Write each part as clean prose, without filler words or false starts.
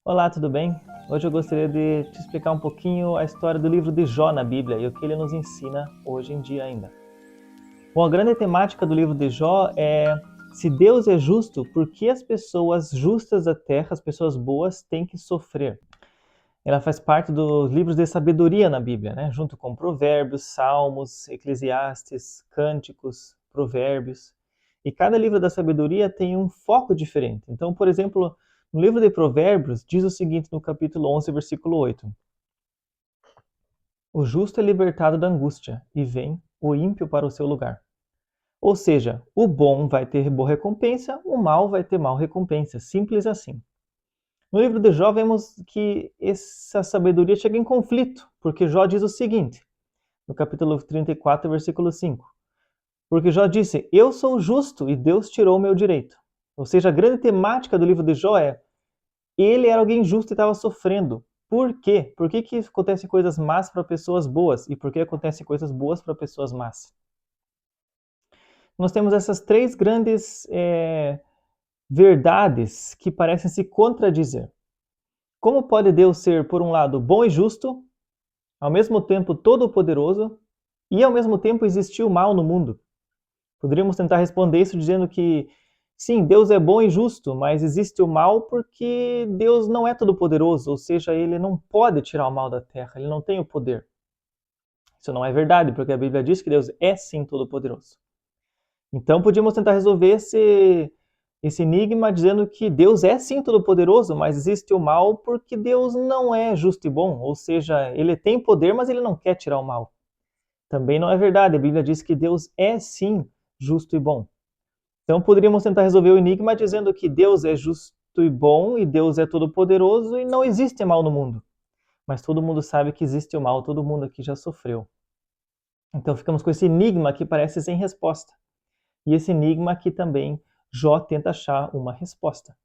Olá, tudo bem? Hoje eu gostaria de te explicar um pouquinho a história do livro de Jó na Bíblia e o que ele nos ensina hoje em dia ainda. Bom, a grande temática do livro de Jó é: se Deus é justo, por que as pessoas justas da terra, as pessoas boas, têm que sofrer? Ela faz parte dos livros de sabedoria na Bíblia, né? Junto com Provérbios, Salmos, Eclesiastes, Cânticos, Provérbios. E cada livro da sabedoria tem um foco diferente. Então, por exemplo, no livro de Provérbios, diz o seguinte no capítulo 11, versículo 8: o justo é libertado da angústia, e vem o ímpio para o seu lugar. Ou seja, o bom vai ter boa recompensa, o mal vai ter mal recompensa. Simples assim. No livro de Jó, vemos que essa sabedoria chega em conflito, porque Jó diz o seguinte, no capítulo 34, versículo 5: porque Jó disse: eu sou justo e Deus tirou o meu direito. Ou seja, a grande temática do livro de Jó é: ele era alguém justo e estava sofrendo. Por quê? Por que acontecem coisas más para pessoas boas e por que acontecem coisas boas para pessoas más? Nós temos essas três grandes verdades que parecem se contradizer. Como pode Deus ser, por um lado, bom e justo, ao mesmo tempo todo-poderoso, e ao mesmo tempo existir o mal no mundo? Poderíamos tentar responder isso dizendo que, sim, Deus é bom e justo, mas existe o mal porque Deus não é todo-poderoso, ou seja, ele não pode tirar o mal da terra, ele não tem o poder. Isso não é verdade, porque a Bíblia diz que Deus é sim todo-poderoso. Então podíamos tentar resolver esse enigma dizendo que Deus é sim todo-poderoso, mas existe o mal porque Deus não é justo e bom, ou seja, ele tem poder, mas ele não quer tirar o mal. Também não é verdade, a Bíblia diz que Deus é sim justo e bom. Então poderíamos tentar resolver o enigma dizendo que Deus é justo e bom e Deus é todo-poderoso e não existe mal no mundo. Mas todo mundo sabe que existe o mal, todo mundo aqui já sofreu. Então ficamos com esse enigma que parece sem resposta. E esse enigma aqui também Jó tenta achar uma resposta.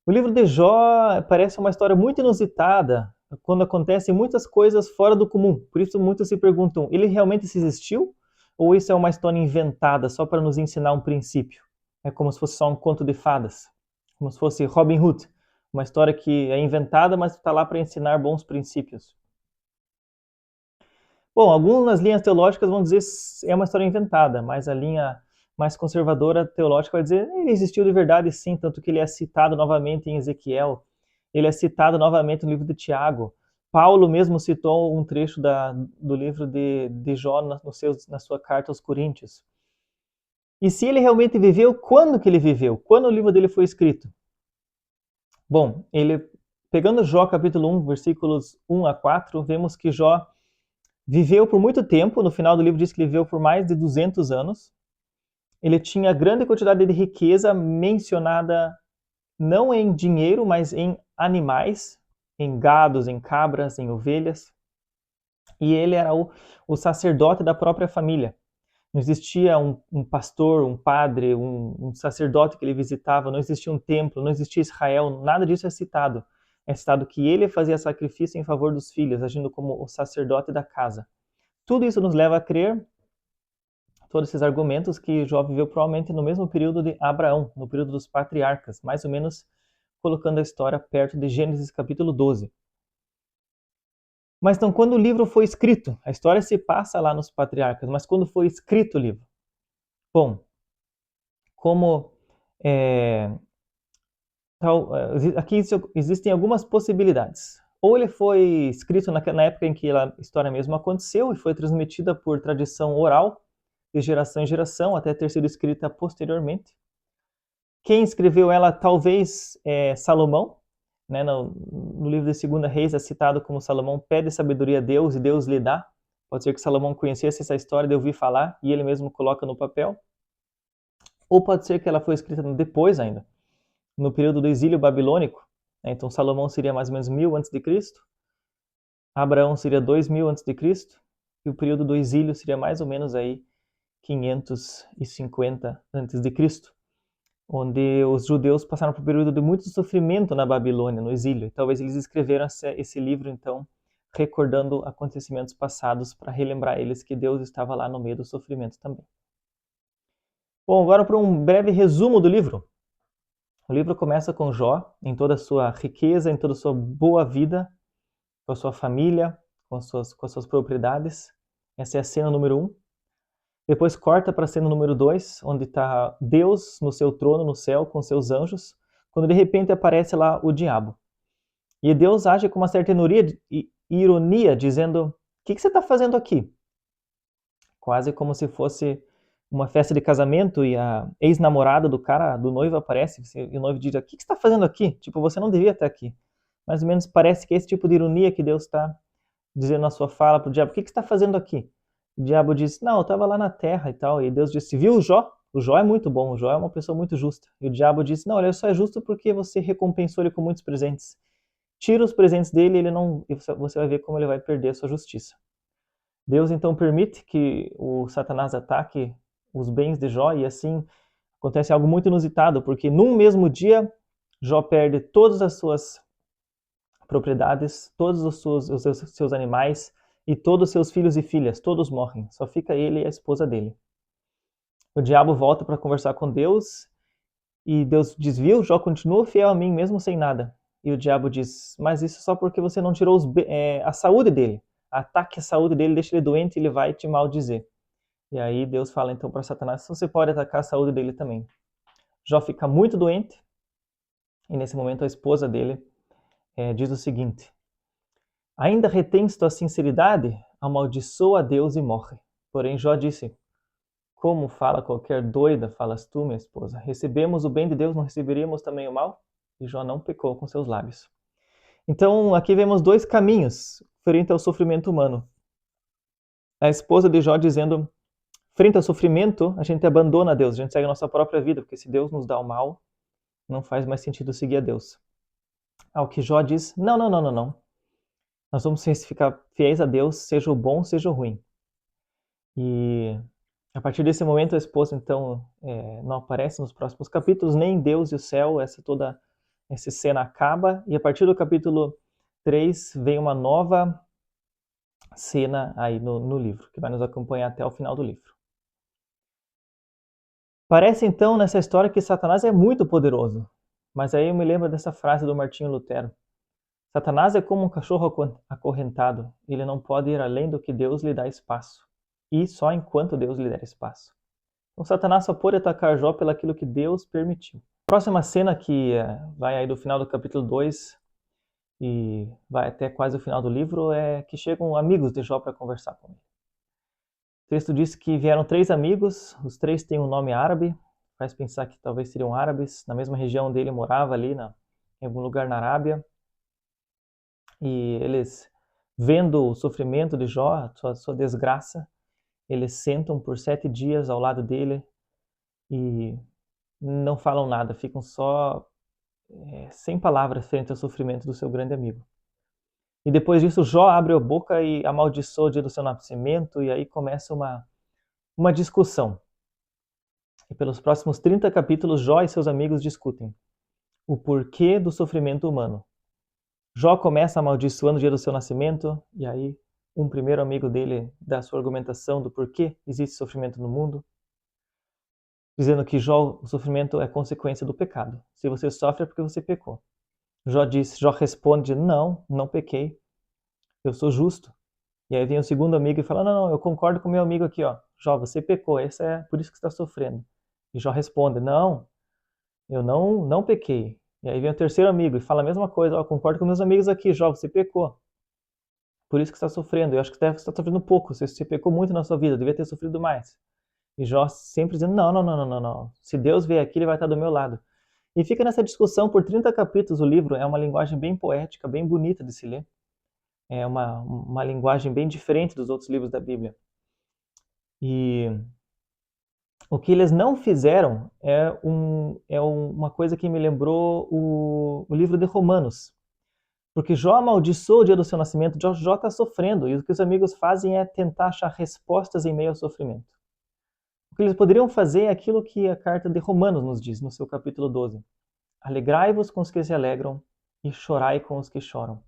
O livro de Jó parece uma história muito inusitada, quando acontecem muitas coisas fora do comum. Por isso muitos se perguntam, ele realmente existiu? Ou isso é uma história inventada só para nos ensinar um princípio? É como se fosse só um conto de fadas, como se fosse Robin Hood, uma história que é inventada, mas está lá para ensinar bons princípios. Bom, algumas linhas teológicas vão dizer que é uma história inventada, mas a linha mais conservadora teológica vai dizer que ele existiu de verdade sim, tanto que ele é citado novamente em Ezequiel, ele é citado novamente no livro de Tiago. Paulo mesmo citou um trecho do livro de Jó na sua carta aos Coríntios. E se ele realmente viveu, quando que ele viveu? Quando o livro dele foi escrito? Bom, pegando Jó capítulo 1, versículos 1 a 4, vemos que Jó viveu por muito tempo, no final do livro diz que ele viveu por mais de 200 anos. Ele tinha grande quantidade de riqueza mencionada não em dinheiro, mas em animais, em gados, em cabras, em ovelhas. E ele era o sacerdote da própria família. Não existia um pastor, um padre, um sacerdote que ele visitava, não existia um templo, não existia Israel, nada disso é citado. É citado que ele fazia sacrifício em favor dos filhos, agindo como o sacerdote da casa. Tudo isso nos leva a crer, todos esses argumentos, que Jó viveu provavelmente no mesmo período de Abraão, no período dos patriarcas, mais ou menos colocando a história perto de Gênesis capítulo 12. Mas então, quando o livro foi escrito, a história se passa lá nos patriarcas, mas quando foi escrito o livro? Bom, como aqui existem algumas possibilidades. Ou ele foi escrito na época em que a história mesmo aconteceu e foi transmitida por tradição oral, de geração em geração, até ter sido escrita posteriormente. Quem escreveu ela talvez é Salomão, né? No livro de 2 Reis é citado como Salomão pede sabedoria a Deus e Deus lhe dá. Pode ser que Salomão conhecesse essa história de ouvir falar e ele mesmo coloca no papel. Ou pode ser que ela foi escrita depois ainda, no período do exílio babilônico. Então Salomão seria mais ou menos 1000 a.C., Abraão seria 2000 a.C., e o período do exílio seria mais ou menos aí 550 a.C., onde os judeus passaram por um período de muito sofrimento na Babilônia, no exílio. E talvez eles escreveram esse livro, então, recordando acontecimentos passados para relembrar eles que Deus estava lá no meio do sofrimento também. Bom, agora para um breve resumo do livro. O livro começa com Jó, em toda a sua riqueza, em toda a sua boa vida, com a sua família, com as suas propriedades. Essa é a cena número 1. Depois corta para a cena número 2, onde está Deus no seu trono no céu com seus anjos, quando de repente aparece lá o diabo. E Deus age com uma certa ironia, dizendo: o que você está fazendo aqui? Quase como se fosse uma festa de casamento e a ex-namorada do cara, do noivo, aparece e o noivo diz: o que você está fazendo aqui? Tipo, você não devia estar aqui. Mais ou menos parece que é esse tipo de ironia que Deus está dizendo na sua fala para o diabo: o que você está fazendo aqui? O diabo diz: não, eu estava lá na terra e tal. E Deus disse: viu o Jó? O Jó é muito bom, o Jó é uma pessoa muito justa. E o diabo disse: não, ele só é justo porque você recompensou ele com muitos presentes. Tira os presentes dele e você vai ver como ele vai perder a sua justiça. Deus então permite que o Satanás ataque os bens de Jó e assim acontece algo muito inusitado, porque num mesmo dia Jó perde todas as suas propriedades, todos os seus animais e todos os seus filhos e filhas, todos morrem. Só fica ele e a esposa dele. O diabo volta para conversar com Deus e Deus diz: viu, Jó continua fiel a mim mesmo sem nada. E o diabo diz: mas isso só porque você não tirou a saúde dele. Ataque a saúde dele, deixa ele doente e ele vai te maldizer. E aí Deus fala então para Satanás: você pode atacar a saúde dele também. Jó fica muito doente e nesse momento a esposa dele diz o seguinte: ainda retens tua sinceridade? Amaldiçoa a Deus e morre. Porém Jó disse: como fala qualquer doida, falas tu, minha esposa. Recebemos o bem de Deus, não receberíamos também o mal? E Jó não pecou com seus lábios. Então aqui vemos dois caminhos frente ao sofrimento humano. A esposa de Jó dizendo: frente ao sofrimento, a gente abandona Deus, a gente segue a nossa própria vida, porque se Deus nos dá o mal, não faz mais sentido seguir a Deus. Ao que Jó diz: não, não, não, não, não. Nós vamos ficar fiéis a Deus, seja o bom, seja o ruim. E a partir desse momento a esposa então não aparece nos próximos capítulos, nem Deus e o céu, toda essa cena acaba, e a partir do capítulo 3 vem uma nova cena aí no livro, que vai nos acompanhar até o final do livro. Parece então nessa história que Satanás é muito poderoso, mas aí eu me lembro dessa frase do Martinho Lutero: Satanás é como um cachorro acorrentado, ele não pode ir além do que Deus lhe dá espaço, e só enquanto Deus lhe der espaço. Então Satanás só pôde atacar Jó pelaquilo que Deus permitiu. A próxima cena que vai aí do final do capítulo 2 e vai até quase o final do livro é que chegam amigos de Jó para conversar com ele. O texto diz que vieram 3 amigos, os 3 têm um nome árabe, faz pensar que talvez seriam árabes, na mesma região onde ele morava ali, em algum lugar na Arábia. E eles, vendo o sofrimento de Jó, a sua desgraça, eles sentam por 7 dias ao lado dele e não falam nada, ficam só sem palavras frente ao sofrimento do seu grande amigo. E depois disso, Jó abre a boca e amaldiçoa o dia do seu nascimento, e aí começa uma discussão. E pelos próximos 30 capítulos, Jó e seus amigos discutem o porquê do sofrimento humano. Jó começa amaldiçoando o dia do seu nascimento, e aí um primeiro amigo dele dá a sua argumentação do porquê existe sofrimento no mundo, dizendo que o sofrimento é consequência do pecado. Se você sofre é porque você pecou. Jó responde: não, não pequei, eu sou justo. E aí vem o segundo amigo e fala: não, eu concordo com o meu amigo aqui, ó. Jó, você pecou, por isso que você está sofrendo. E Jó responde: não, eu não pequei. E aí vem o terceiro amigo e fala a mesma coisa: ó, concordo com meus amigos aqui, Jó, você pecou. Por isso que você está sofrendo. Eu acho que você está sofrendo pouco, você pecou muito na sua vida, devia ter sofrido mais. E Jó sempre dizendo: não, não, não, não, não, não. Se Deus vier aqui, ele vai estar do meu lado. E fica nessa discussão por 30 capítulos. O livro é uma linguagem bem poética, bem bonita de se ler. É uma linguagem bem diferente dos outros livros da Bíblia. E o que eles não fizeram é uma coisa que me lembrou o livro de Romanos. Porque Jó amaldiçoou o dia do seu nascimento, Jó está sofrendo, e o que os amigos fazem é tentar achar respostas em meio ao sofrimento. O que eles poderiam fazer é aquilo que a carta de Romanos nos diz, no seu capítulo 12. Alegrai-vos com os que se alegram e chorai com os que choram.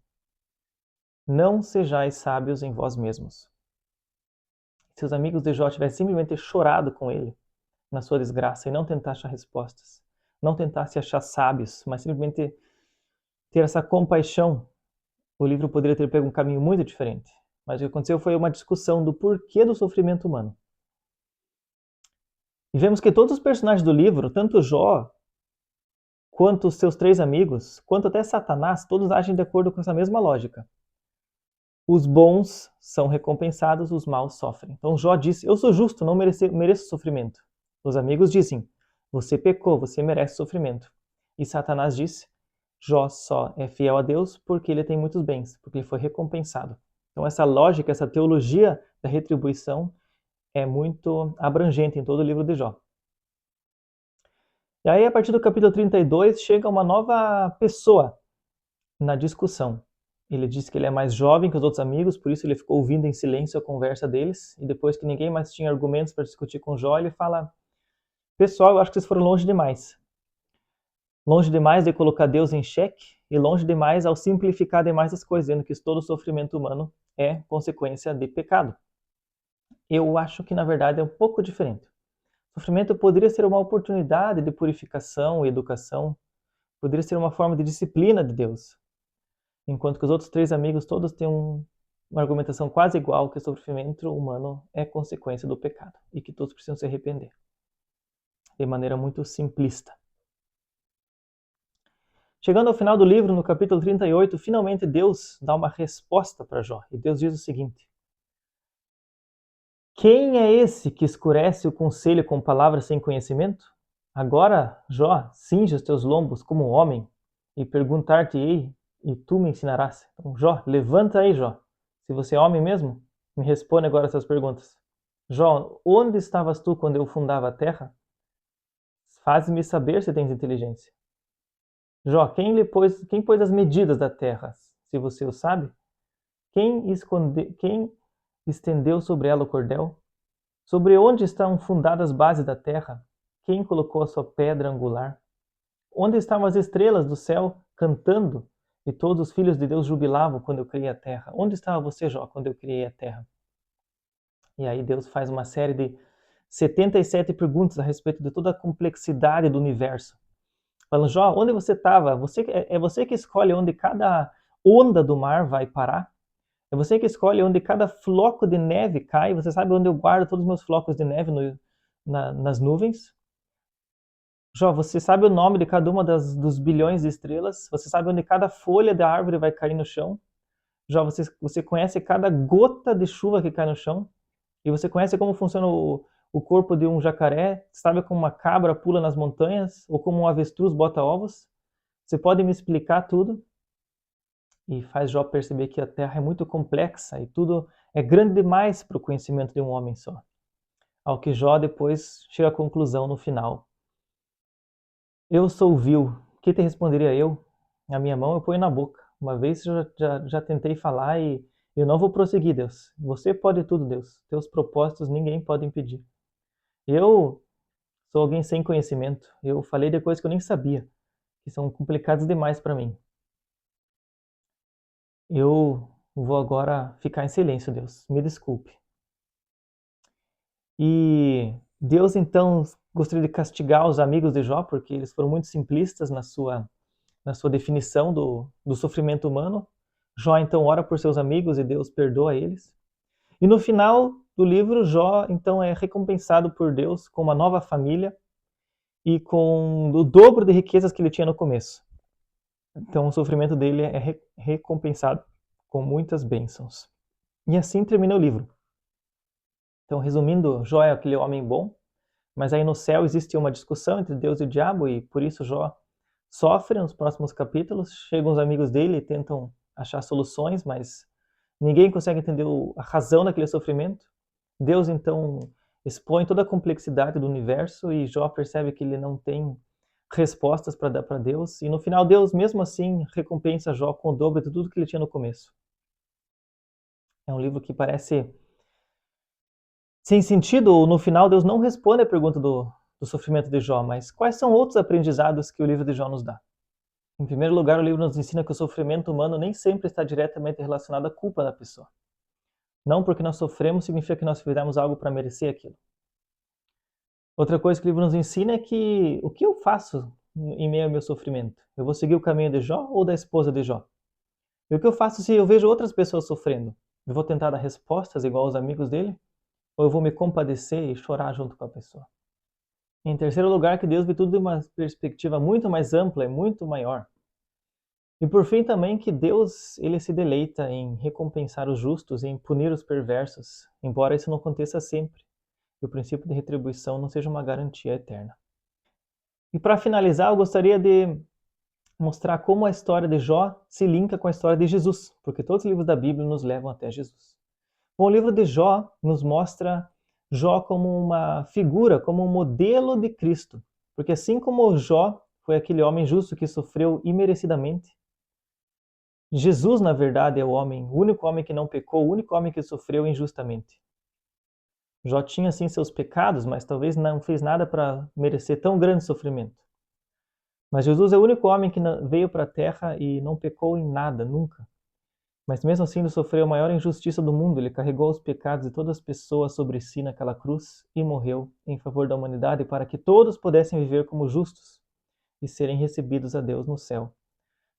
Não sejais sábios em vós mesmos. Se os amigos de Jó tivessem simplesmente chorado com ele na sua desgraça e não tentar achar respostas, não tentar se achar sábios, mas simplesmente ter essa compaixão, o livro poderia ter pego um caminho muito diferente. Mas o que aconteceu foi uma discussão do porquê do sofrimento humano. E vemos que todos os personagens do livro, tanto Jó, quanto os seus 3 amigos, quanto até Satanás, todos agem de acordo com essa mesma lógica. Os bons são recompensados, os maus sofrem. Então Jó disse, eu sou justo, não mereço sofrimento. Os amigos dizem, você pecou, você merece sofrimento. E Satanás disse, Jó só é fiel a Deus porque ele tem muitos bens, porque ele foi recompensado. Então essa lógica, essa teologia da retribuição é muito abrangente em todo o livro de Jó. E aí, a partir do capítulo 32, chega uma nova pessoa na discussão. Ele diz que ele é mais jovem que os outros amigos, por isso ele ficou ouvindo em silêncio a conversa deles. E depois que ninguém mais tinha argumentos para discutir com Jó, ele fala, pessoal, eu acho que vocês foram longe demais. Longe demais de colocar Deus em xeque e longe demais ao simplificar demais as coisas, dizendo que todo sofrimento humano é consequência de pecado. Eu acho que, na verdade, é um pouco diferente. O sofrimento poderia ser uma oportunidade de purificação e educação, poderia ser uma forma de disciplina de Deus. Enquanto que os outros 3 amigos todos têm uma argumentação quase igual, que o sofrimento humano é consequência do pecado e que todos precisam se arrepender. De maneira muito simplista. Chegando ao final do livro, no capítulo 38, finalmente Deus dá uma resposta para Jó. E Deus diz o seguinte, quem é esse que escurece o conselho com palavras sem conhecimento? Agora, Jó, cinge os teus lombos como um homem e perguntar-te-ei e tu me ensinarás. Então, Jó, levanta aí, Jó. Se você é homem mesmo, me responde agora essas perguntas. Jó, onde estavas tu quando eu fundava a terra? Faz-me saber se tens inteligência. Jó, quem pôs as medidas da terra? Se você o sabe. Quem estendeu sobre ela o cordel? Sobre onde estão fundadas as bases da terra? Quem colocou a sua pedra angular? Onde estavam as estrelas do céu cantando? E todos os filhos de Deus jubilavam quando eu criei a terra. Onde estava você, Jó, quando eu criei a terra? E aí Deus faz uma série de 77 perguntas a respeito de toda a complexidade do universo. Falando, Jó, onde você estava? É você que escolhe onde cada onda do mar vai parar? É você que escolhe onde cada floco de neve cai? Você sabe onde eu guardo todos os meus flocos de neve nas nuvens? Jó, você sabe o nome de cada uma dos bilhões de estrelas? Você sabe onde cada folha da árvore vai cair no chão? Jó, você conhece cada gota de chuva que cai no chão? E você conhece como funciona o corpo de um jacaré? Sabe como uma cabra pula nas montanhas? Ou como um avestruz bota ovos? Você pode me explicar tudo? E faz Jó perceber que a Terra é muito complexa e tudo é grande demais para o conhecimento de um homem só. Ao que Jó depois chega à conclusão no final. Eu sou vil, o que te responderia eu? A minha mão eu ponho na boca. Uma vez eu já tentei falar e eu não vou prosseguir, Deus. Você pode tudo, Deus. Teus propósitos ninguém pode impedir. Eu sou alguém sem conhecimento. Eu falei de coisas que eu nem sabia, que são complicadas demais para mim. Eu vou agora ficar em silêncio, Deus. Me desculpe. E Deus então gostaria de castigar os amigos de Jó, porque eles foram muito simplistas na sua definição do sofrimento humano. Jó então ora por seus amigos e Deus perdoa eles. E no final do livro, Jó então é recompensado por Deus com uma nova família e com o dobro de riquezas que ele tinha no começo. Então o sofrimento dele é recompensado com muitas bênçãos. E assim termina o livro. Então, resumindo, Jó é aquele homem bom, mas aí no céu existe uma discussão entre Deus e o diabo e por isso Jó sofre nos próximos capítulos. Chegam os amigos dele e tentam achar soluções, mas ninguém consegue entender a razão daquele sofrimento. Deus então expõe toda a complexidade do universo e Jó percebe que ele não tem respostas para dar para Deus. E no final Deus mesmo assim recompensa Jó com o dobro de tudo que ele tinha no começo. É um livro que parece sem sentido. No final Deus não responde a pergunta do sofrimento de Jó, mas quais são outros aprendizados que o livro de Jó nos dá? Em primeiro lugar, o livro nos ensina que o sofrimento humano nem sempre está diretamente relacionado à culpa da pessoa. Não porque nós sofremos significa que nós fizemos algo para merecer aquilo. Outra coisa que o livro nos ensina é que o que eu faço em meio ao meu sofrimento? Eu vou seguir o caminho de Jó ou da esposa de Jó? E o que eu faço se eu vejo outras pessoas sofrendo? Eu vou tentar dar respostas igual aos amigos dele? Ou eu vou me compadecer e chorar junto com a pessoa? Em terceiro lugar, que Deus vê tudo de uma perspectiva muito mais ampla e muito maior. E por fim também que Deus, ele se deleita em recompensar os justos e em punir os perversos, embora isso não aconteça sempre. E o princípio de retribuição não seja uma garantia eterna. E para finalizar, eu gostaria de mostrar como a história de Jó se linka com a história de Jesus, porque todos os livros da Bíblia nos levam até Jesus. Bom, o livro de Jó nos mostra Jó como uma figura, como um modelo de Cristo, porque assim como Jó foi aquele homem justo que sofreu imerecidamente, Jesus, na verdade, é o único homem que não pecou, o único homem que sofreu injustamente. Jó tinha sim seus pecados, mas talvez não fez nada para merecer tão grande sofrimento. Mas Jesus é o único homem que veio para a terra e não pecou em nada, nunca. Mas mesmo assim ele sofreu a maior injustiça do mundo, ele carregou os pecados de todas as pessoas sobre si naquela cruz e morreu em favor da humanidade para que todos pudessem viver como justos e serem recebidos a Deus no céu,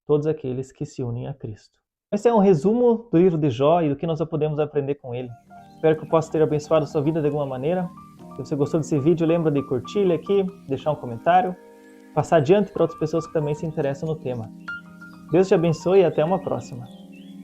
todos aqueles que se unem a Cristo. Esse é um resumo do livro de Jó e do que nós podemos aprender com ele. Espero que eu possa ter abençoado a sua vida de alguma maneira. Se você gostou desse vídeo, lembra de curtir ele aqui, deixar um comentário, passar adiante para outras pessoas que também se interessam no tema. Deus te abençoe e até uma próxima.